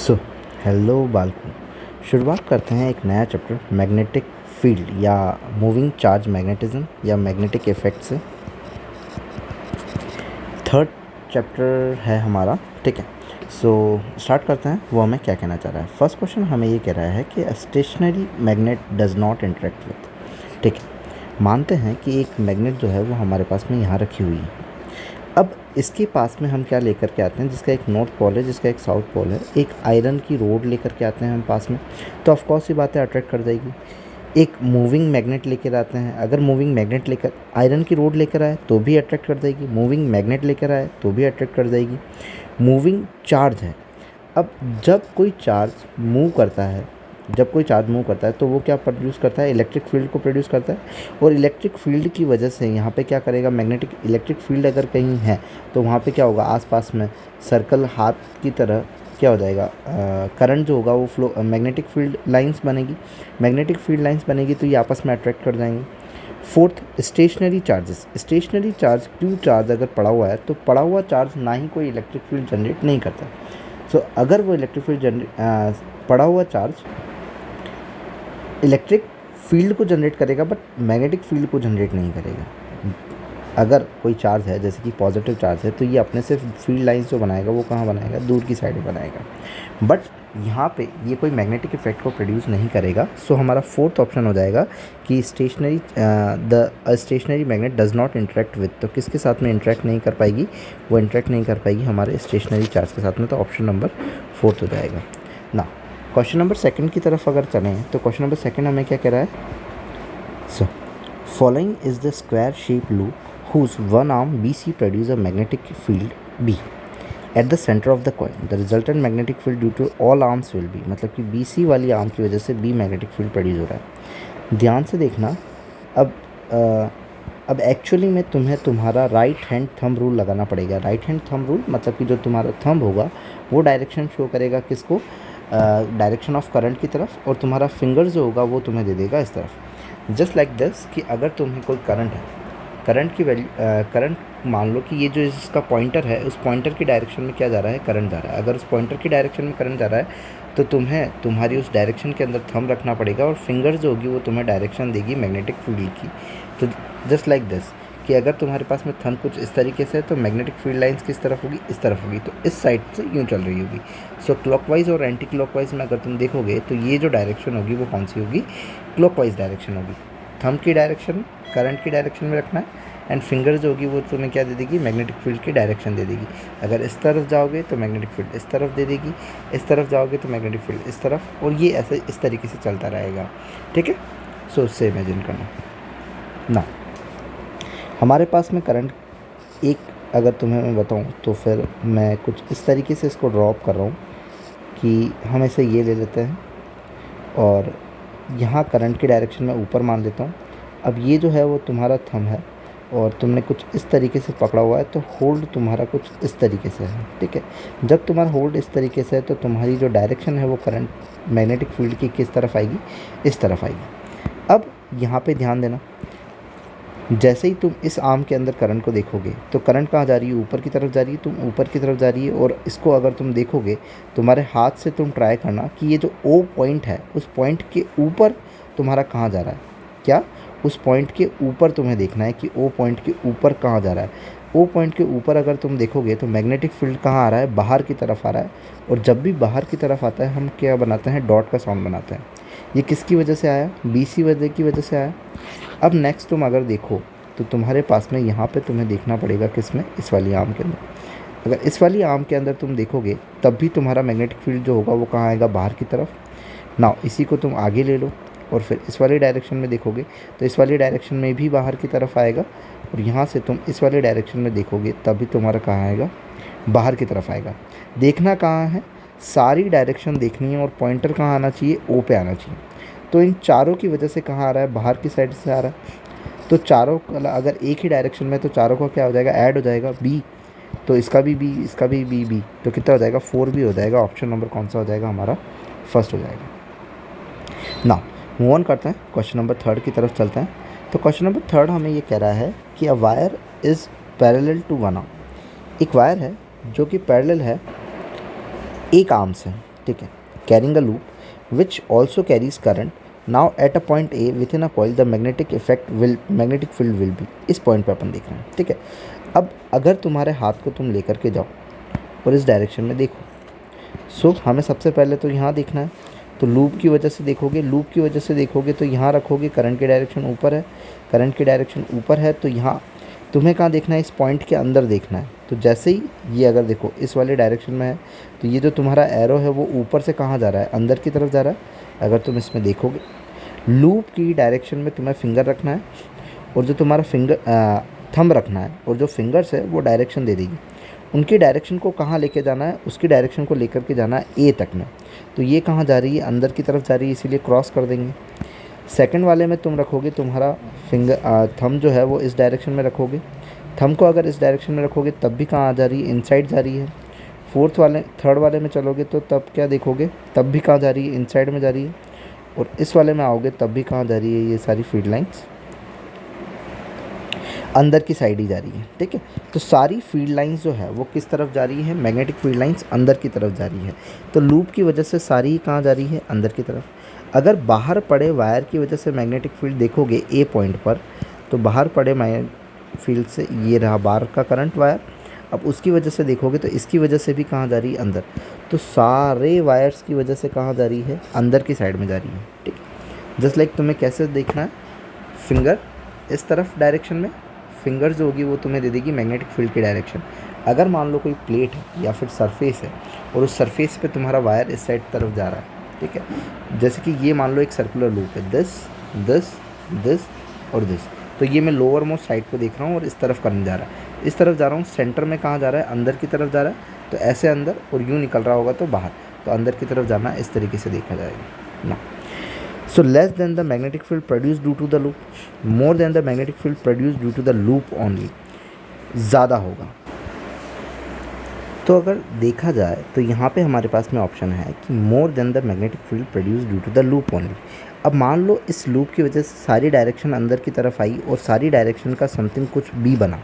So hello बालकों, शुरुआत करते हैं एक नया चैप्टर मैग्नेटिक फील्ड या मूविंग चार्ज मैग्नेटिज्म या मैग्नेटिक इफेक्ट से। थर्ड चैप्टर है हमारा, ठीक है। सो स्टार्ट करते हैं, वो हमें क्या कहना चाह रहा है। फर्स्ट क्वेश्चन हमें ये कह रहा है कि stationary magnet does not interact with, ठीक है। मानते हैं कि एक मैग्नेट जो है वो हमारे पास में यहाँ रखी हुई है। अब इसके पास में हम क्या लेकर के आते हैं, जिसका एक नॉर्थ पोल है, जिसका एक साउथ पोल है, एक आयरन की रोड लेकर के आते हैं हम पास में, तो ऑफकोर्स ये बातें अट्रैक्ट कर जाएगी। एक मूविंग मैग्नेट लेकर आते हैं, अगर मूविंग मैग्नेट लेकर आयरन की रोड लेकर आए तो भी अट्रैक्ट कर जाएगी, मूविंग मैग्नेट लेकर आए तो भी अट्रैक्ट कर जाएगी। मूविंग चार्ज है। अब जब कोई चार्ज मूव करता है, तो वो क्या प्रोड्यूस करता है, इलेक्ट्रिक फील्ड को प्रोड्यूस करता है। और इलेक्ट्रिक फील्ड की वजह से यहाँ पे क्या करेगा, मैग्नेटिक इलेक्ट्रिक फील्ड अगर कहीं है तो वहाँ पे क्या होगा, आसपास में सर्कल हाथ की तरह क्या हो जाएगा, करंट जो होगा वो फ्लो, मैग्नेटिक फील्ड लाइंस बनेगी तो ये आपस में अट्रैक्ट कर जाएंगे। Fourth, stationary charges. Stationary charge, Q charge अगर पड़ा हुआ है तो पड़ा हुआ चार्ज ना ही कोई इलेक्ट्रिक फील्ड जनरेट नहीं करता। सो अगर वो इलेक्ट्रिक फील्ड पड़ा हुआ चार्ज इलेक्ट्रिक फील्ड को जनरेट करेगा बट मैग्नेटिक फील्ड को जनरेट नहीं करेगा। अगर कोई चार्ज है जैसे कि पॉजिटिव चार्ज है तो ये अपने से फील्ड लाइंस जो बनाएगा वो कहाँ बनाएगा, दूर की साइड में बनाएगा, बट यहाँ पे ये कोई मैग्नेटिक इफेक्ट को प्रोड्यूस नहीं करेगा। सो हमारा फोर्थ ऑप्शन हो जाएगा कि stationary magnet does not interact with, तो किसके साथ में इंटरेक्ट नहीं कर पाएगी, वो इंटरेक्ट नहीं कर पाएगी हमारे स्टेशनरी चार्ज के साथ में, तो ऑप्शन नंबर फोर्थ हो जाएगा ना। क्वेश्चन नंबर सेकंड की तरफ अगर चलें तो क्वेश्चन नंबर सेकंड हमें क्या कह रहा है। So following is the square shape loop whose one arm BC produce a magnetic field B at the center of the coil. The resultant magnetic field due to all arms will be, मतलब कि BC वाली arm की वजह से B magnetic field produce हो रहा है। ध्यान से देखना। अब एक्चुअली में तुम्हें तुम्हारा राइट हैंड थंब रूल लगाना पड़ेगा। राइट हैंड थंब रूल मतलब कि जो तुम्हारा थंब होगा वो डायरेक्शन शो करेगा किसको, डायरेक्शन ऑफ करंट की तरफ, और तुम्हारा फिंगर जो होगा वो तुम्हें दे देगा इस तरफ। जस्ट लाइक दिस कि अगर तुम्हें कोई करंट है, करंट की वैल्यू, करंट मान लो कि ये जो इसका पॉइंटर है उस पॉइंटर की डायरेक्शन में क्या जा रहा है, करंट जा रहा है। अगर उस पॉइंटर की डायरेक्शन में करंट जा रहा है तो तुम्हें तुम्हारी उस डायरेक्शन के अंदर थंब रखना पड़ेगा और फिंगर जो होगी वो तुम्हें डायरेक्शन देगी मैग्नेटिक फील्ड की। तो जस्ट लाइक दिस कि अगर तुम्हारे पास में थंब कुछ इस तरीके से है तो मैग्नेटिक फील्ड लाइंस किस तरफ होगी, इस तरफ होगी, तो इस साइड से यूँ चल रही होगी। सो क्लॉकवाइज और एंटी क्लॉकवाइज में अगर तुम देखोगे तो ये जो डायरेक्शन होगी वो कौन सी होगी, क्लॉकवाइज डायरेक्शन होगी। थंब की डायरेक्शन करंट की डायरेक्शन में रखना है एंड फिंगर जो होगी वो तुम्हें क्या दे देगी, मैग्नेटिक फील्ड की डायरेक्शन दे देगी। अगर इस तरफ जाओगे तो मैग्नेटिक फील्ड इस तरफ दे देगी, इस तरफ जाओगे तो मैग्नेटिक फील्ड इस तरफ, और ये ऐसे इस तरीके से चलता रहेगा, ठीक है। सो उससे इमेजिन करना ना। हमारे पास में करंट एक, अगर तुम्हें मैं बताऊँ तो फिर मैं कुछ इस तरीके से इसको ड्रॉप कर रहा हूँ कि हम इसे ये ले लेते हैं और यहाँ करंट की डायरेक्शन में ऊपर मान लेता हूँ। अब ये जो है वो तुम्हारा थंब है और तुमने कुछ इस तरीके से पकड़ा हुआ है तो होल्ड तुम्हारा कुछ इस तरीके से है, ठीक है। जब तुम्हारा होल्ड इस तरीके से है तो तुम्हारी जो डायरेक्शन है वो करंट मैग्नेटिक फील्ड की किस तरफ आएगी, इस तरफ आएगी। अब यहाँ पे ध्यान देना, जैसे ही तुम इस आर्म के अंदर करंट को देखोगे तो करंट कहाँ जा रही है, ऊपर की तरफ जा रही है, तुम ऊपर की तरफ जा रही है। और इसको अगर तुम देखोगे तुम्हारे हाथ से तुम ट्राई करना कि ये जो ओ पॉइंट है उस पॉइंट के ऊपर तुम्हारा कहाँ जा रहा है, क्या उस पॉइंट के ऊपर तुम्हें देखना है कि ओ पॉइंट के ऊपर कहाँ जा रहा है। ओ पॉइंट के ऊपर अगर तुम देखोगे तो मैग्नेटिक फील्ड कहाँ आ रहा है, बाहर की तरफ आ रहा है। और जब भी बाहर की तरफ आता है हम क्या बनाते हैं, डॉट का साउंड बनाते हैं। ये किसकी वजह से आया, BC वजह की वजह से आया। अब नेक्स्ट तुम अगर देखो तो तुम्हारे पास में यहाँ पे तुम्हें देखना पड़ेगा किसमें, इस वाली आर्म के अंदर। अगर इस वाली आर्म के अंदर तुम देखोगे तब भी तुम्हारा मैग्नेटिक फील्ड जो होगा वो कहाँ आएगा, बाहर की तरफ। ना इसी को तुम आगे ले लो और फिर इस वाली डायरेक्शन में देखोगे तो इस वाली डायरेक्शन में भी बाहर की तरफ आएगा। और यहाँ से तुम इस वाली डायरेक्शन में देखोगे तब भी तुम्हारा कहाँ आएगा, बाहर की तरफ आएगा। देखना कहाँ है, सारी डायरेक्शन देखनी है और पॉइंटर कहाँ आना चाहिए, ओ पे आना चाहिए। तो इन चारों की वजह से कहाँ आ रहा है, बाहर की साइड से आ रहा है। तो चारों अगर एक ही डायरेक्शन में तो चारों का क्या हो जाएगा, ऐड हो जाएगा B, तो इसका भी B, इसका भी B, तो कितना हो जाएगा, 4 भी हो जाएगा। ऑप्शन नंबर कौन सा हो जाएगा हमारा, फर्स्ट हो जाएगा ना। मूव ऑन करते हैं, क्वेश्चन नंबर थर्ड की तरफ चलते हैं। तो क्वेश्चन नंबर थर्ड हमें ये कह रहा है कि a wire is parallel to one arm. एक वायर है जो कि पैरेलल है एक आर्म से, ठीक है, carrying a loop which also carries current. Now at a point A with in a coil the magnetic field will be, इस पॉइंट पे अपन देख रहे हैं, ठीक है। अब अगर तुम्हारे हाथ को तुम लेकर के जाओ और इस डायरेक्शन में देखो, सो हमें सबसे पहले तो यहाँ देखना है, तो लूप की वजह से देखोगे, लूप की वजह से देखोगे तो यहाँ रखोगे, करंट की डायरेक्शन ऊपर है, करंट की डायरेक्शन ऊपर है, तो यहाँ तुम्हें कहाँ देखना है, इस पॉइंट के अंदर देखना है। तो जैसे ही ये अगर देखो इस वाले डायरेक्शन में है, तो ये जो तुम्हारा एरो है वो ऊपर से कहाँ जा रहा है, अंदर की तरफ जा रहा है। अगर तुम इसमें देखोगे, लूप की डायरेक्शन में तुम्हें फिंगर रखना है, और जो तुम्हारा थंब रखना है, और जो फिंगर्स है वो डायरेक्शन दे देगी। उनकी डायरेक्शन को कहाँ लेके जाना है, उसकी डायरेक्शन को लेकर के जाना है ए तक में। तो ये कहाँ जा रही है, अंदर की तरफ जा रही है, इसीलिए क्रॉस कर देंगे। सेकंड वाले में तुम रखोगे, तुम्हारा थंब जो है वो इस डायरेक्शन में रखोगे। थंब को अगर इस डायरेक्शन में रखोगे तब भी कहाँ आ जा रही है, इनसाइड जा रही है। थर्ड वाले में चलोगे तो तब क्या देखोगे, तब भी कहाँ जा रही है, इनसाइड में जा रही है। और इस वाले में आओगे तब भी कहाँ जा रही है, ये सारी फील्ड लाइंस अंदर की साइड ही जा रही है, ठीक है। तो सारी फील्ड लाइंस जो है वो किस तरफ जा रही है, मैग्नेटिक फील्ड लाइंस अंदर की तरफ जा रही है। तो लूप की वजह से सारी कहाँ जा रही है, अंदर की तरफ। अगर बाहर पड़े वायर की वजह से मैग्नेटिक फील्ड देखोगे ए पॉइंट पर, तो बाहर पड़े मैग्नेटिक फील्ड से ये रहा बाहर का करंट वायर। अब उसकी वजह से देखोगे तो इसकी वजह से भी कहाँ जा रही है, अंदर। तो सारे वायर्स की वजह से कहाँ जा रही है, अंदर की साइड में जा रही है, ठीक। जस्ट लाइक तुम्हें कैसे देखना है, फिंगर इस तरफ डायरेक्शन में, फिंगर जो होगी वो तुम्हें दे देगी मैग्नेटिक फील्ड की डायरेक्शन। अगर मान लो कोई प्लेट है या फिर सरफेस है, और उस सरफेस पे तुम्हारा वायर इस साइड तरफ जा रहा है, ठीक है। जैसे कि ये मान लो एक सर्कुलर लूप है, दिस और दिस। तो ये मैं लोअर मोस्ट साइड को देख रहा हूँ और इस तरफ करने जा रहा है, इस तरफ जा रहा हूँ। सेंटर में कहाँ जा रहा है, अंदर की तरफ जा रहा है। तो ऐसे अंदर, और यूँ निकल रहा होगा तो बाहर, तो अंदर की तरफ जाना, इस तरीके से देखा जाएगा ना। So less than the magnetic field produced due to the loop, more than the magnetic field produced due to the loop only, ज़्यादा होगा। तो अगर देखा जाए तो यहाँ पे हमारे पास में ऑप्शन है कि more than the magnetic field produce due to the loop only. अब मान लो इस लूप की वजह से सारी डायरेक्शन अंदर की तरफ आई और सारी डायरेक्शन का समथिंग कुछ बी बना,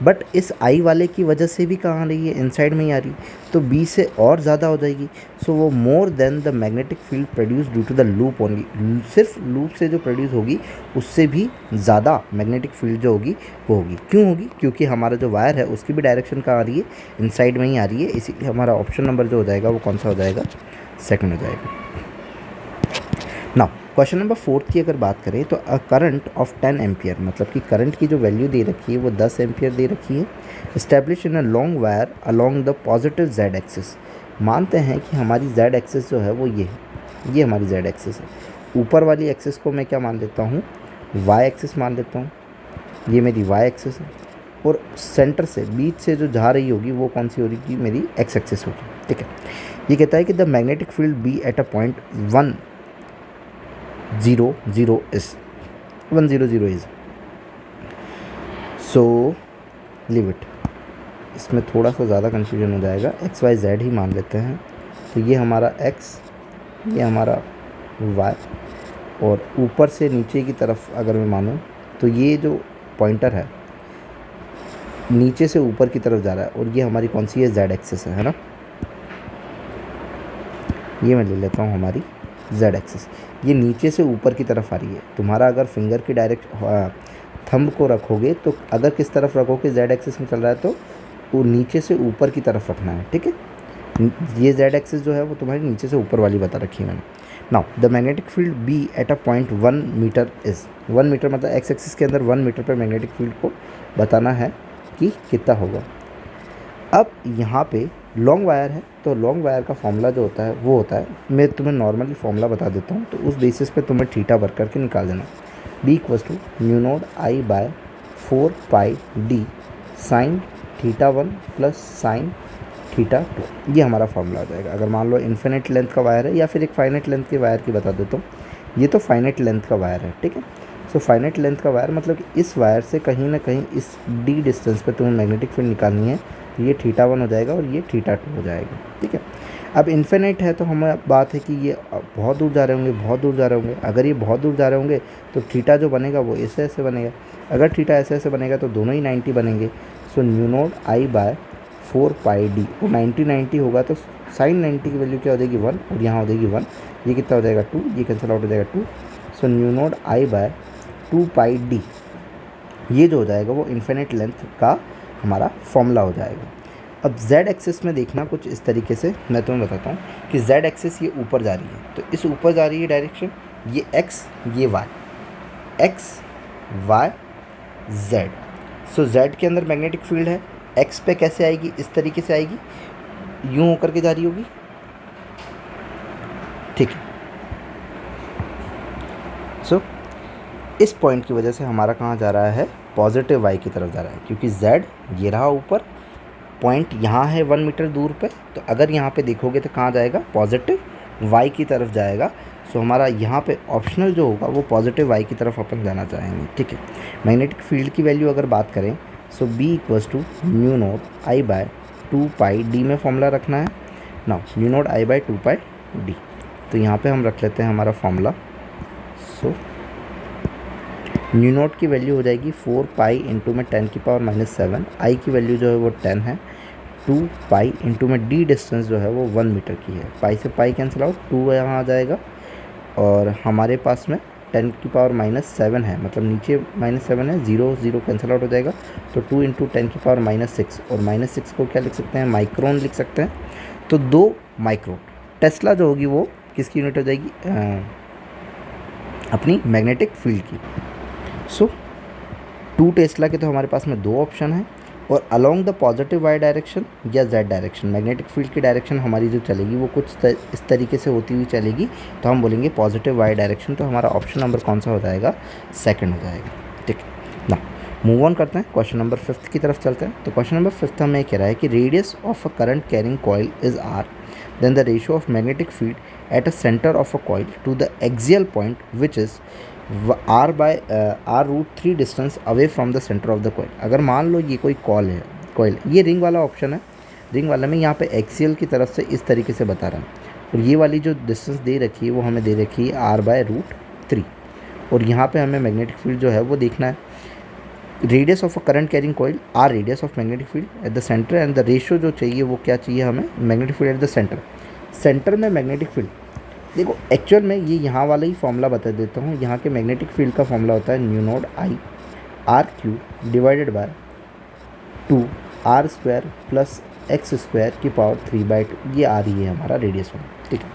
बट इस आई वाले की वजह से भी कहाँ आ रही है, इनसाइड में ही आ रही, तो बी से और ज़्यादा हो जाएगी। सो वो more than the magnetic field produce due to the loop only, सिर्फ लूप से जो प्रोड्यूस होगी उससे भी ज़्यादा मैग्नेटिक फील्ड जो होगी वो होगी। क्यों होगी, क्योंकि हमारा जो वायर है उसकी भी डायरेक्शन कहाँ आ रही है, इनसाइड में ही आ रही है। इसीलिए हमारा ऑप्शन नंबर जो हो जाएगा वो कौन सा हो जाएगा, सेकंड हो जाएगा। नाउ क्वेश्चन नंबर 4 की अगर बात करें तो अ करंट ऑफ 10 एम्पियर, मतलब कि करंट की जो वैल्यू दे रखी है वो 10 एम्पियर दे रखी है, establish in a long wire along the positive Z axis. मानते हैं कि हमारी जेड एक्सिस जो है वो ये है, ये हमारी जेड एक्सिस है। ऊपर वाली एक्सिस को मैं क्या मान लेता हूँ, वाई एक्सिस मान लेता हूँ, ये मेरी वाई एक्सिस है। और सेंटर से, बीच से जो जा रही होगी वो कौन सी हो रही, मेरी एक्स एक्सिस होगी, ठीक है। ये कहता है कि the magnetic field B at a point 100 is, so leave it. इसमें थोड़ा सा ज़्यादा कन्फ्यूजन हो जाएगा, एक्स वाई जेड ही मान लेते हैं। तो ये हमारा एक्स, ये हमारा वाई, और ऊपर से नीचे की तरफ अगर मैं मानूँ तो ये जो पॉइंटर है नीचे से ऊपर की तरफ जा रहा है, और ये हमारी कौन सी है, जेड एक्सिस है ना। ये मैं ले लेता हूँ हमारी जेड एक्सिस, ये नीचे से ऊपर की तरफ आ रही है। तुम्हारा अगर फिंगर की थंब को रखोगे तो अगर किस तरफ रखोगे, जेड एक्सिस में चल रहा है तो वो नीचे से ऊपर की तरफ रखना है, ठीक है। ये जेड एक्सिस जो है वो तुम्हारी नीचे से ऊपर वाली बता रखी है मैंने। Now the magnetic field B at a point 1 metre is, 1 metre मतलब एक्स एक्सिस के अंदर 1 मीटर पर मैग्नेटिक फील्ड को बताना है कि कितना होगा। अब यहाँ पे लॉन्ग वायर है, तो लॉन्ग वायर का फॉर्मूला जो होता है वो होता है, मैं तुम्हें नॉर्मली फॉर्मूला बता देता हूँ, तो उस बेसिस पे तुम्हें थीटा वर्क करके निकाल देना। B equals to mu naught I by 4 pi D sine theta 1 plus sine theta 2, ये हमारा फॉर्मूला हो जाएगा। अगर मान लो इन्फिनिट लेंथ का वायर है या फिर एक फाइनाइट लेंथ के वायर की बता देता हूँ, ये तो फाइनाइट लेंथ का वायर है, ठीक है। सो फाइनाइट लेंथ का वायर मतलब कि इस वायर से कहीं ना कहीं इस डी डिस्टेंस पे तुम्हें मैग्नेटिक फील्ड निकालनी है, तो ये थीटा 1 हो जाएगा और ये थीटा 2 हो जाएगा, ठीक है। अब इन्फिनिट है तो हमें बात है कि ये बहुत दूर जा रहे होंगे, बहुत दूर जा रहे होंगे। अगर ये बहुत दूर जा रहे होंगे तो थीटा जो बनेगा वो ऐसे ऐसे बनेगा। अगर थीटा ऐसे ऐसे बनेगा तो दोनों ही 90 बनेंगे। सो mu note I by 4 pi D, और 90 होगा तो साइन 90 की वैल्यू क्या हो जाएगी 1, और यहाँ हो जाएगी 1, ये कितना हो जाएगा 2, ये कैंसिल आउट हो जाएगा 2। सो mu naught I by 2 pi D, ये जो हो जाएगा वो इन्फिनिट लेंथ का हमारा फॉर्मूला हो जाएगा। अब z एक्सिस में देखना कुछ इस तरीके से, मैं तुम्हें बताता हूँ कि z एक्सिस ये ऊपर जा रही है, तो इस ऊपर जा रही है डायरेक्शन, ये x ये y, x y z। सो z के अंदर मैग्नेटिक फील्ड है, x पे कैसे आएगी, इस तरीके से आएगी, यूँ होकर के जा रही होगी, ठीक है। सो इस पॉइंट की वजह से हमारा कहाँ जा रहा है, पॉजिटिव y की तरफ जा रहा है, क्योंकि z ये रहा ऊपर, पॉइंट यहाँ है 1 मीटर दूर पे, तो अगर यहाँ पे देखोगे तो कहाँ जाएगा, पॉजिटिव y की तरफ जाएगा। सो हमारा यहाँ पे ऑप्शनल जो होगा वो पॉजिटिव y की तरफ अपन जाना चाहेंगे, ठीक है। मैग्नेटिक फील्ड की वैल्यू अगर बात करें, so b equals to mu naught I by 2 pi D में फॉर्मूला रखना है ना, mu naught I by 2 pi D. तो यहाँ पे हम रख लेते हैं हमारा फॉर्मूला। सो न्यू नोट की वैल्यू हो जाएगी 4 पाई इंटू में 10 की पावर -7, आई की वैल्यू जो है वो 10 है, 2 पाई इंटू में डी डिस्टेंस जो है वो 1 मीटर की है, पाई से पाई कैंसिल आउट, 2 यहाँ आ जाएगा, और हमारे पास में 10 की पावर -7 है, मतलब नीचे -7 है, 0 0 कैंसिल आउट हो जाएगा, तो 2 इंटू 10 की पावर -6, और -6 को क्या लिख सकते हैं, माइक्रोन लिख सकते हैं, तो 2 माइक्रोन। टेस्ला जो होगी वो किसकी यूनिट हो जाएगी, अपनी मैग्नेटिक फील्ड की। सो 2 टेस्ला के तो हमारे पास में 2 ऑप्शन हैं, और along the positive Y direction या जेड डायरेक्शन मैग्नेटिक फील्ड की डायरेक्शन हमारी जो चलेगी वो कुछ इस तरीके से होती हुई चलेगी, तो हम बोलेंगे पॉजिटिव वाई डायरेक्शन। तो हमारा ऑप्शन नंबर कौन सा हो जाएगा, सेकंड हो जाएगा, ठीक है ना। मूव ऑन करते हैं, क्वेश्चन नंबर 5 की तरफ चलते हैं। तो क्वेश्चन नंबर 5 हमें ये कह रहा है कि radius of a current carrying coil is R, then the ratio of magnetic field at a centre of a coil to the axial point which is r by r√3 distance away from the centre of the coil. अगर मान लो ये कोई coil, ये ring वाला option है, ring वाला में यहाँ पे एक्सियल की तरफ से इस तरीके से बता रहा है, और ये वाली जो डिस्टेंस दे रखी है वो हमें दे रखी है r/√3, और यहाँ पे हमें मैग्नेटिक फील्ड जो है वो देखना है। Radius of a current carrying coil, R radius of magnetic field at the centre, and the ratio जो चाहिए वो क्या चाहिए हमें, magnetic field at the centre. Centre में मैग्नेटिक फील्ड, देखो एक्चुअल में ये यहाँ वाला ही फॉर्मूला बता देता हूँ। यहाँ के मैग्नेटिक फील्ड का फॉर्मूला होता है new naught I r³ divided by 2 r² plus x² की पावर 3/2, ये आ रही है हमारा रेडियस में, ठीक है।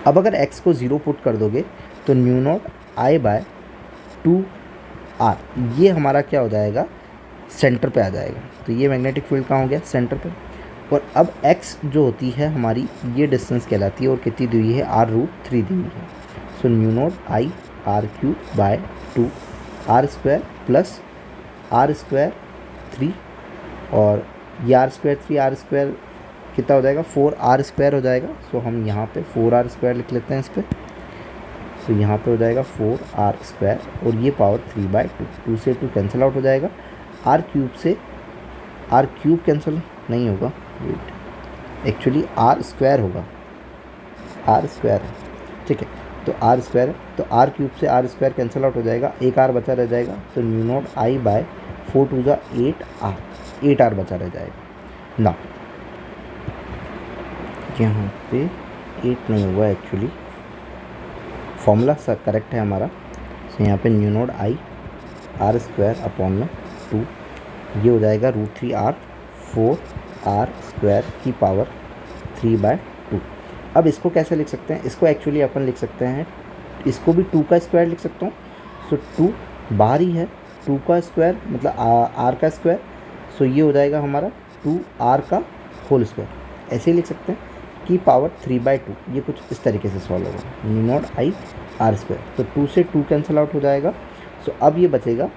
अब अगर x को 0 पुट कर दोगे तो mu naught I by 2r, ये हमारा क्या हो जाएगा, सेंटर पे आ जाएगा। तो ये मैग्नेटिक फील्ड कहाँ हो गया, सेंटर पे। और अब x जो होती है हमारी, ये डिस्टेंस कहलाती है, और कितनी दी हुई है, r√3 दी हुई है। So mu naught I r³ by 2 r² plus r² 3, और ये r² 3 r² कितना हो जाएगा, 4r² हो जाएगा। सो हम यहाँ पे 4r² लिख लेते हैं इस पर। सो यहाँ पे हो जाएगा 4r², और ये पावर 3/2, 2 से 2 कैंसिल आउट हो जाएगा, r³ से r³ कैंसिल नहीं होगा, एक्चुअली r² होगा, r² है, ठीक है। तो r² है, तो r³ से r² कैंसिल आउट हो जाएगा, एक r बचा रह जाएगा, तो न्यू नोड आई बाय 4 2 जा 8r, 8r बचा रह जाएगा ना। यहाँ पे 8 नहीं हुआ, एक्चुअली फॉर्मूला करेक्ट है हमारा। तो यहाँ पे न्यू नोड आई r² अपॉन में 2, ये हो जाएगा √3r, 4r² की पावर 3/2। अब इसको कैसे लिख सकते हैं, इसको एक्चुअली अपन लिख सकते हैं, इसको भी 2 का स्क्वायर लिख सकता हूँ। सो 2 बाहर ही है, 2 का स्क्वायर मतलब r का स्क्वायर, सो ये हो जाएगा हमारा 2r का होल स्क्वायर, ऐसे ही लिख सकते हैं की पावर 3/2। ये कुछ इस तरीके से सॉल्व होगा, न्यू नोड आई r², तो 2 से 2 कैंसिल आउट हो जाएगा। सो अब ये बचेगा,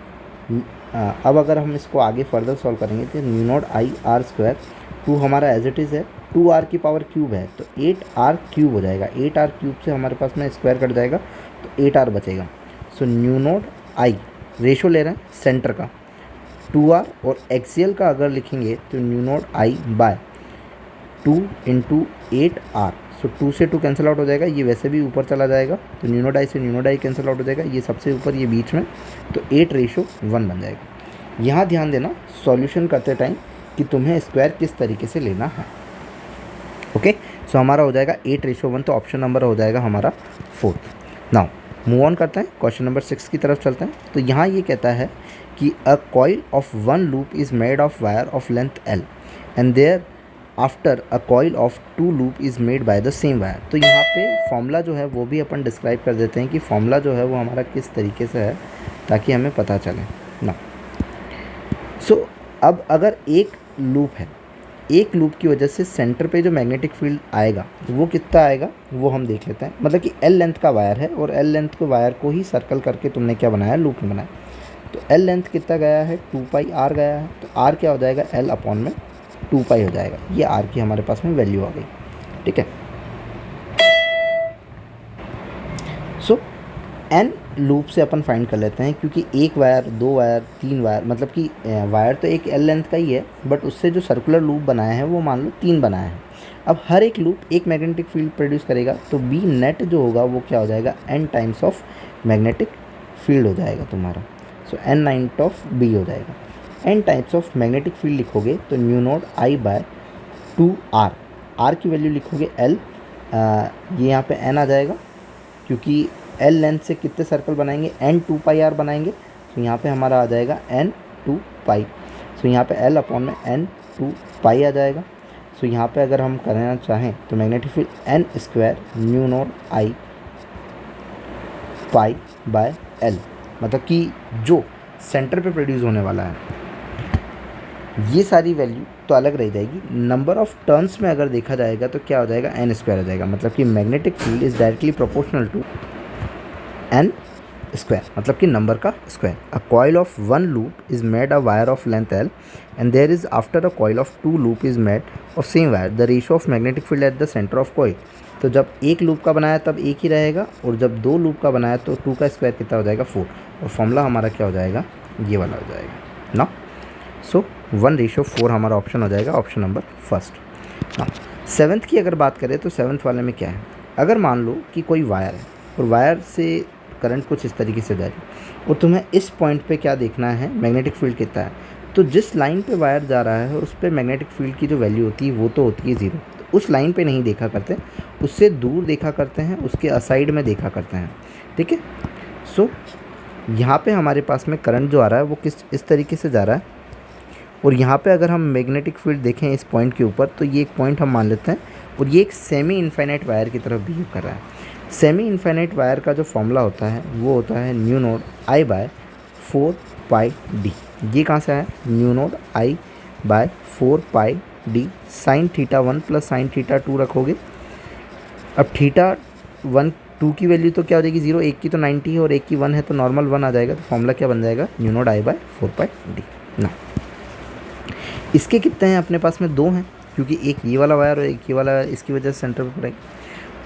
अब अगर हम इसको आगे फर्दर सॉल्व करेंगे तो न्यू नोड आई r², 2 हमारा एज इट इज़ है, 2r की पावर क्यूब है, तो 8r³ हो जाएगा, 8r³ से हमारे पास में स्क्वायर कट जाएगा, तो 8r बचेगा। सो न्यू नोड आई, रेशो ले रहे हैं सेंटर का 2r, और एक्सियल का अगर लिखेंगे तो mu naught I by 2 into 8r। सो 2 से 2 कैंसिल आउट हो जाएगा, ये वैसे भी ऊपर चला जाएगा, तो न्यू नोड आई से new naught I cancel out हो जाएगा, ये सबसे ऊपर ये बीच में, तो 8:1 बन जाएगा। यहाँ ध्यान देना सॉल्यूशन करते टाइम कि तुम्हें स्क्वायर किस तरीके से लेना है। ओके, सो हमारा हो जाएगा 8:1, तो ऑप्शन नंबर हो जाएगा हमारा 4। नाउ मूव ऑन करते हैं, क्वेश्चन नंबर 6 की तरफ चलते हैं। तो यहाँ ये कहता है कि a coil of 1 loop is made of wire of length L and thereafter a coil of 2 loop is made by the same wire. तो यहाँ पे फॉर्मूला जो है वो भी अपन डिस्क्राइब कर देते हैं कि फॉर्मूला जो है वो हमारा किस तरीके से है, ताकि हमें पता चले ना। सो अब अगर एक लूप है, एक लूप की वजह से सेंटर पे जो मैग्नेटिक फील्ड आएगा वो कितना आएगा वो हम देख लेते हैं। मतलब कि L लेंथ का वायर है और L लेंथ को वायर को ही सर्कल करके तुमने क्या बनाया, लूप में बनाया। तो L लेंथ कितना गया है, 2πr गया है। तो R क्या हो जाएगा, L अपॉन में 2π हो जाएगा। ये R की हमारे पास में वैल्यू आ गई। ठीक है, सो N लूप से अपन फाइंड कर लेते हैं, क्योंकि एक वायर, दो वायर, तीन वायर, मतलब कि वायर तो एक L लेंथ का ही है, बट उससे जो सर्कुलर लूप बनाया है वो मान लो 3 बनाया है। अब हर एक लूप एक मैग्नेटिक फील्ड प्रोड्यूस करेगा, तो बी नेट जो होगा वो क्या हो जाएगा, N times of magnetic field हो जाएगा तुम्हारा। So N night of B हो जाएगा। N types of magnetic field लिखोगे तो mu naught I by 2R। R की वैल्यू लिखोगे L, ये यहाँ पे N आ जाएगा, क्योंकि L लेंथ से कितने सर्कल बनाएंगे, N 2πr बनाएंगे। तो यहाँ पे हमारा आ जाएगा N 2π। सो यहाँ पे L अपॉन में N 2π आ जाएगा। सो यहाँ पे अगर हम करना चाहें तो magnetic field N square new naught I pi by L, मतलब कि जो सेंटर पे प्रोड्यूस होने वाला है, ये सारी वैल्यू तो अलग रह जाएगी। नंबर ऑफ टर्न्स में अगर देखा जाएगा तो क्या हो जाएगा, N स्क्वायर हो जाएगा। मतलब कि magnetic field is directly proportional to N square, मतलब कि नंबर का square. A coil of 1 loop is made a wire of length L and there is after a coil of 2 loop is made of same wire the ratio of magnetic field at the centre of coil. तो जब एक loop का बनाया तब एक ही रहेगा, और जब 2 लूप का बनाया तो 2 का स्क्वायर कितना हो जाएगा, 4। और फॉर्मूला हमारा क्या हो जाएगा, ये वाला हो जाएगा ना। सो 1:4 हमारा ऑप्शन हो जाएगा, ऑप्शन नंबर फर्स्ट। हाँ, 7th की अगर बात करें तो 7th वाले में क्या है, अगर मान लो कि कोई वायर है और वायर से करंट कुछ इस तरीके से जा रही है, और तुम्हें इस पॉइंट पे क्या देखना है, मैग्नेटिक फील्ड कितना है। तो जिस लाइन पे वायर जा रहा है उस पे मैग्नेटिक फील्ड की जो वैल्यू होती है वो तो होती है 0। तो उस लाइन पे नहीं देखा करते, उससे दूर देखा करते हैं, उसके असाइड में देखा करते हैं। ठीक है, सो यहाँ पे हमारे पास में करंट जो आ रहा है वो इस तरीके से जा रहा है, और यहाँ पे अगर हम मैग्नेटिक फील्ड देखें इस पॉइंट के ऊपर, तो ये एक पॉइंट हम मान लेते हैं, और ये एक सेमी इनफाइनाइट वायर की तरफ बिहेव कर रहा है। सेमी इनफाइनाइट वायर का जो फॉर्मूला होता है वो होता है new naught I by 4πd। ये कहाँ से आया, mu naught I by 4πd sine theta 1 plus sine theta 2 रखोगे। अब थीटा 1 2 की वैल्यू तो क्या हो जाएगी 0, एक की तो 90 है और एक की 1 है, तो नॉर्मल 1 आ जाएगा। तो फॉर्मूला क्या बन जाएगा, new naught I by 4πd ना। इसके कितने हैं अपने पास में, 2 हैं, क्योंकि एक ये वाला वायर और एक ये वाला, इसकी वजह से सेंटर पर पड़ेगा।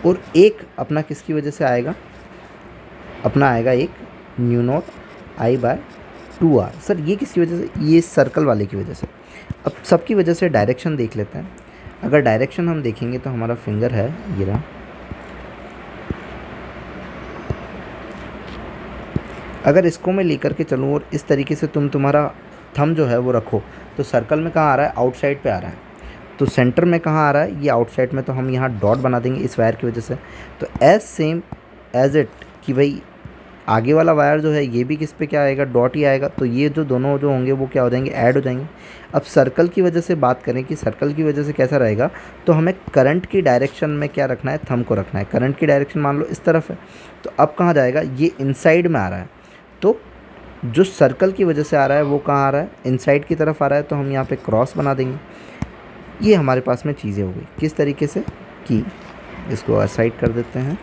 और एक अपना किसकी वजह से आएगा, अपना आएगा एक mu naught I by 2R। Sir ये किसकी वजह से, ये सर्कल वाले की वजह से। अब सबकी वजह से डायरेक्शन देख लेते हैं। अगर डायरेक्शन हम देखेंगे तो हमारा फिंगर है ये रहा, अगर इसको मैं लेकर के चलूँ और इस तरीके से तुम्हारा थंब जो है वो रखो, तो सर्कल में कहाँ आ रहा है, आउटसाइड पे आ रहा है। तो सेंटर में कहाँ आ रहा है, ये आउटसाइड में, तो हम यहाँ डॉट बना देंगे इस वायर की वजह से। तो एज सेम एज इट कि भाई आगे वाला वायर जो है ये भी किस पे क्या आएगा, डॉट ही आएगा। तो ये जो दोनों जो होंगे वो क्या हो जाएंगे, ऐड हो जाएंगे। अब सर्कल की वजह से बात करें कि सर्कल की वजह से कैसा रहेगा, तो हमें करंट की डायरेक्शन में क्या रखना है, थंब को रखना है। करंट की डायरेक्शन मान लो इस तरफ है, तो अब कहाँ जाएगा, ये इनसाइड में आ रहा है। तो जो सर्कल की वजह से आ रहा है वो कहाँ आ रहा है, इनसाइड की तरफ आ रहा है। तो हम यहाँ पे क्रॉस बना देंगे। ये हमारे पास में चीज़ें हो गई किस तरीके से कि इसको असाइड कर देते हैं।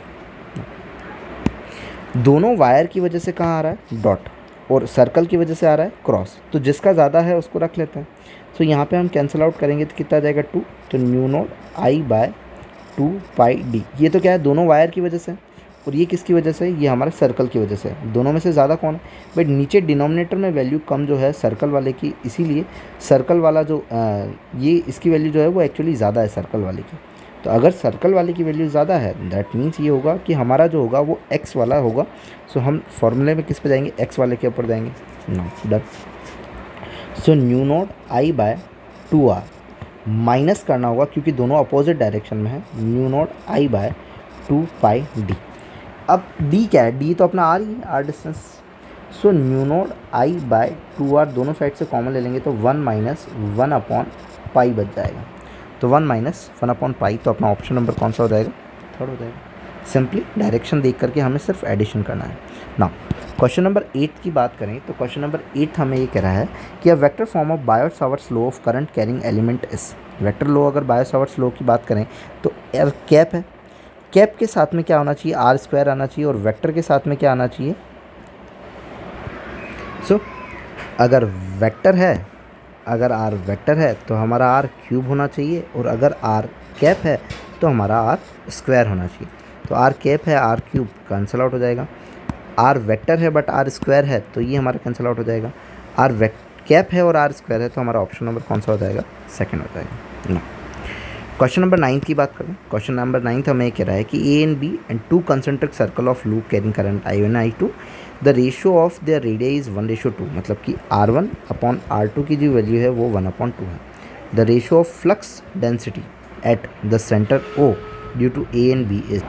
दोनों वायर की वजह से कहाँ आ रहा है, डॉट, और सर्कल की वजह से आ रहा है क्रॉस। तो जिसका ज़्यादा है उसको रख लेते हैं। तो यहाँ पे हम कैंसिल आउट करेंगे तो कितना आ जाएगा 2। तो new naught I bye 2πd। ये तो क्या है, दोनों वायर की वजह से, और ये किसकी वजह से, ये हमारे सर्कल की वजह से। दोनों में से ज़्यादा कौन है, बट नीचे डिनोमिनेटर में वैल्यू कम जो है सर्कल वाले की, इसीलिए सर्कल वाला जो ये इसकी वैल्यू जो है वो एक्चुअली ज़्यादा है सर्कल वाले की। तो अगर सर्कल वाले की वैल्यू ज़्यादा है दैट मीन्स ये होगा कि हमारा जो होगा वो x वाला होगा। सो हम फॉर्मूले में किस पे जाएंगे, x वाले के ऊपर जाएंगे। No done. So mu naught I by 2r minus करना होगा क्योंकि दोनों अपोजिट डायरेक्शन में है, mu naught I by 2 pi D. अब डी क्या है, डी तो अपना आर ही है, R distance. So mu naught I by 2r दोनों साइड से कॉमन ले लेंगे तो 1 माइनस 1 अपॉन पाई बच जाएगा। तो 1 माइनस 1 अपॉन पाई, तो अपना ऑप्शन नंबर कौन सा हो जाएगा, थर्ड हो जाएगा। सिंपली डायरेक्शन देख करके हमें सिर्फ एडिशन करना है ना। क्वेश्चन नंबर 8 की बात करें तो क्वेश्चन नंबर 8 हमें ये कह रहा है कि a vector form of bio-Savart's law of current carrying element is. Vector law अगर बायो-सावर्ट्स लॉ की बात करें तो कैप है, कैप के साथ में क्या होना चाहिए, आर स्क्वायर आना चाहिए, और वेक्टर के साथ में क्या आना चाहिए। सो अगर वेक्टर है, अगर आर वेक्टर है तो हमारा आर क्यूब होना चाहिए, और अगर आर कैप है तो हमारा आर स्क्वायर होना चाहिए। तो आर कैप है, आर क्यूब कैंसिल आउट हो जाएगा। आर वेक्टर है बट आर स्क्वायर है तो ये हमारा कैंसिल आउट हो जाएगा। आर कैप है और आर स्क्वायर है तो हमारा ऑप्शन नंबर कौन सा हो जाएगा, सेकंड हो जाएगा ना। क्वेश्चन नंबर 9 की बात करें, क्वेश्चन नंबर 9 हमें कह रहा है कि A and B and 2 concentric circle of loop carrying current I1 I2, the ratio of their radius is 1:2, मतलब कि R1 अपॉन R2 की जो वैल्यू है वो 1/2 है। The ratio of flux density at the centre O due to A and B is.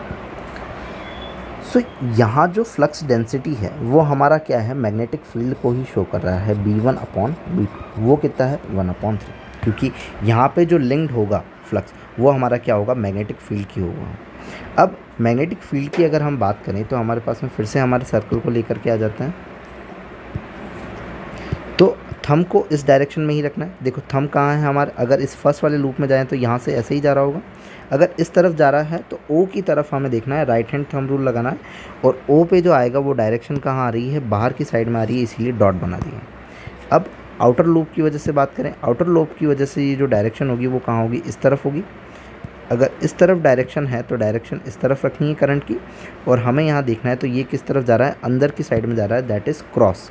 So यहाँ जो flux density है वो हमारा क्या है, मैग्नेटिक फील्ड को ही शो कर रहा है, B1/B2, वो कितना है 1/3, क्योंकि यहाँ पे जो लिंक्ड होगा फ्लक्स वो हमारा क्या होगा, मैग्नेटिक फील्ड की होगा। अब मैग्नेटिक फील्ड की अगर हम बात करें तो हमारे पास में फिर से हमारे सर्कल को लेकर के आ जाते हैं, तो थंब को इस डायरेक्शन में ही रखना है। देखो थंब कहाँ है हमारे, अगर इस फर्स्ट वाले लूप में जाएँ तो यहाँ से ऐसे ही जा रहा होगा, अगर इस तरफ जा रहा है तो ओ की तरफ हमें देखना है, राइट हैंड थंब रूल लगाना है, और ओ पे जो आएगा वो डायरेक्शन कहाँ आ रही है, बाहर की साइड में आ रही है, इसीलिए डॉट बना दिया। अब आउटर लूप की वजह से बात करें, आउटर लूप की वजह से ये जो डायरेक्शन होगी वो कहाँ होगी, इस तरफ होगी। अगर इस तरफ डायरेक्शन है तो डायरेक्शन इस तरफ रखनी है करंट की, और हमें यहाँ देखना है तो ये किस तरफ जा रहा है, अंदर की साइड में जा रहा है, दैट इज़ क्रॉस।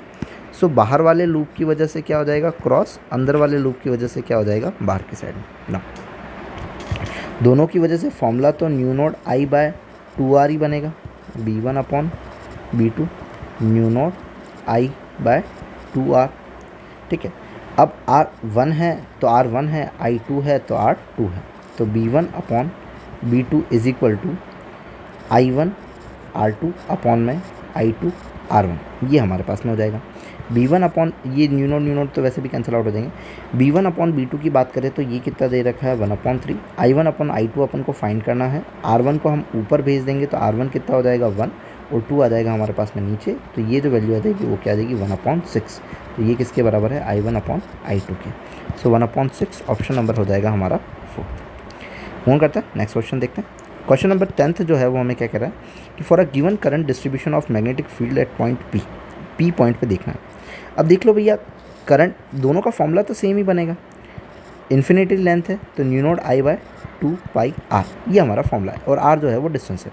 सो बाहर वाले लूप की वजह से क्या हो जाएगा, क्रॉस, अंदर वाले लूप की वजह से क्या हो जाएगा, बाहर की साइड में ना। दोनों की वजह से फॉर्मूला तो mu naught I by 2r ही बनेगा, B1/B2 new naught I by 2r, ठीक है। अब R1 है तो R1 है, I2 है तो R2 है, तो B1/B2 is equal to I1 R2 upon में I2 R1, ये हमारे पास में हो जाएगा। B1 अपॉन ये न्यू नोट तो वैसे भी कैंसिल आउट हो जाएंगे। B1/B2 की बात करें तो ये कितना दे रखा है 1/3। I1/I2 अपन को फाइंड करना है, R1 को हम ऊपर भेज देंगे तो R1 कितना हो जाएगा 1, और 2 आ जाएगा हमारे पास में नीचे, तो ये जो वैल्यू आ जाएगी वो क्या आ जाएगी 1/6। तो ये किसके बराबर है, I1/I2 के। सो 1/6 ऑप्शन नंबर हो जाएगा हमारा 4। मूव करता है नेक्स्ट क्वेश्चन देखते हैं। क्वेश्चन नंबर 10 जो है वो हमें क्या कह रहा है कि for a given current distribution of magnetic field eight point P point पे देखना है। अब देख लो भैया, करंट दोनों का फॉर्मूला तो सेम ही बनेगा, इन्फिनिटी लेंथ है तो mu naught I by 2 pi R, ये हमारा फॉर्मूला है, और आर जो है वो डिस्टेंस है।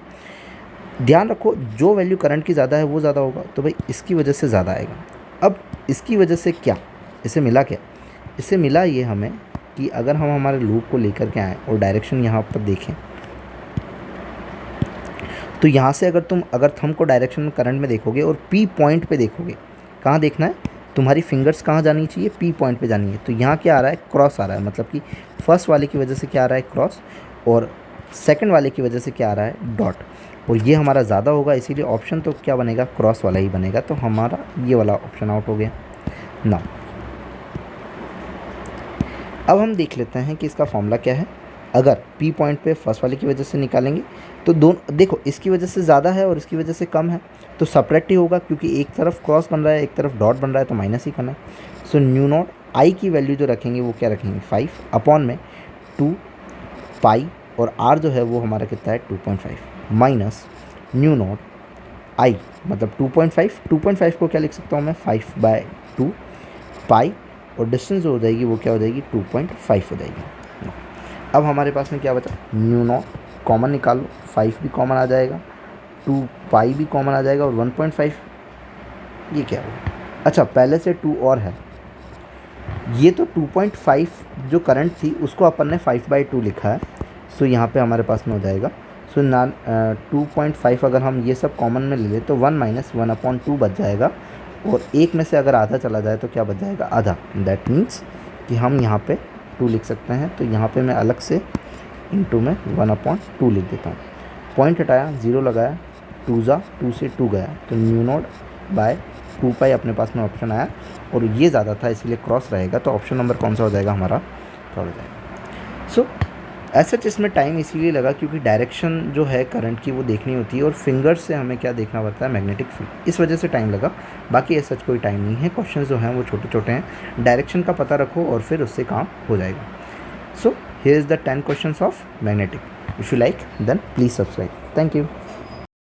ध्यान रखो जो वैल्यू करंट की ज़्यादा है वो ज़्यादा होगा, तो भाई इसकी वजह से ज़्यादा आएगा। अब इसकी वजह से क्या, इसे मिला क्या, इसे मिला ये हमें कि अगर हम हमारे लूप को लेकर के आएँ और डायरेक्शन यहाँ पर देखें तो यहाँ से अगर थंब को डायरेक्शन करंट में देखोगे और P पॉइंट पे देखोगे, कहाँ देखना है, तुम्हारी फिंगर्स कहाँ जानी चाहिए, P पॉइंट पे जानी है। तो यहाँ क्या आ रहा है, क्रॉस आ रहा है, मतलब कि फर्स्ट वाले की वजह से क्या आ रहा है क्रॉस, और सेकंड वाले की वजह से क्या आ रहा है डॉट, और ये हमारा ज़्यादा होगा, इसीलिए ऑप्शन तो क्या बनेगा, क्रॉस वाला ही बनेगा। तो हमारा ये वाला ऑप्शन आउट हो गया ना। अब हम देख लेते हैं कि इसका फॉर्मूला क्या है। अगर P पॉइंट पे फर्स्ट वाले की वजह से निकालेंगे तो दोनों देखो, इसकी वजह से ज़्यादा है और इसकी वजह से कम है, तो सेपरेट ही होगा, क्योंकि एक तरफ क्रॉस बन रहा है एक तरफ डॉट बन रहा है, तो माइनस ही करना है। सो न्यू नॉट आई की वैल्यू जो रखेंगे वो क्या रखेंगे 5 अपॉन में 2 पाई, और आर जो है वो हमारा कितना है 2.5 माइनस न्यू नॉट आई मतलब 2.5 को क्या लिख सकता हूँ मैं 5/2 पाई, और डिस्टेंस जो हो जाएगी वो क्या हो जाएगी 2.5 हो जाएगी। अब हमारे पास में क्या बचा, न्यू नॉट कॉमन निकाल लो, 5 भी कॉमन आ जाएगा, 2 पाई भी कॉमन आ जाएगा, और 1.5 ये क्या होगा। अच्छा पहले से 2 और है, ये तो 2.5 जो करंट थी उसको अपन ने 5/2 लिखा है, सो यहाँ पे हमारे पास में हो जाएगा। सो 2.5 अगर हम ये सब कॉमन में ले लें तो 1 - 1/2 बच जाएगा, और एक में से अगर आधा चला जाए तो क्या बच जाएगा, आधा। दैट मीन्स कि हम यहाँ पे 2 लिख सकते हैं, तो यहाँ पे मैं अलग से इंटू में 1/2 लिख देता हूँ। पॉइंट हटाया, 0 लगाया, 2 ज़ा 2 से 2 गया, तो म्यू नॉट बाय 2 पाई अपने पास में ऑप्शन आया, और ये ज़्यादा था इसलिए क्रॉस रहेगा, तो ऑप्शन नंबर कौन सा हो जाएगा हमारा, थर्ड हो जाएगा। सो ऐसा इसमें टाइम इसीलिए लगा क्योंकि डायरेक्शन जो है करंट की वो देखनी होती है, और फिंगर से हमें क्या देखना पड़ता है, मैग्नेटिक फील्ड, इस वजह से टाइम लगा। बाकी ऐसा कोई टाइम नहीं है। क्वेश्चन जो हैं वो छोटे छोटे हैं, डायरेक्शन का पता रखो और फिर उससे काम हो जाएगा। So here is the 10 questions of magnetic. If you like then please subscribe. Thank you.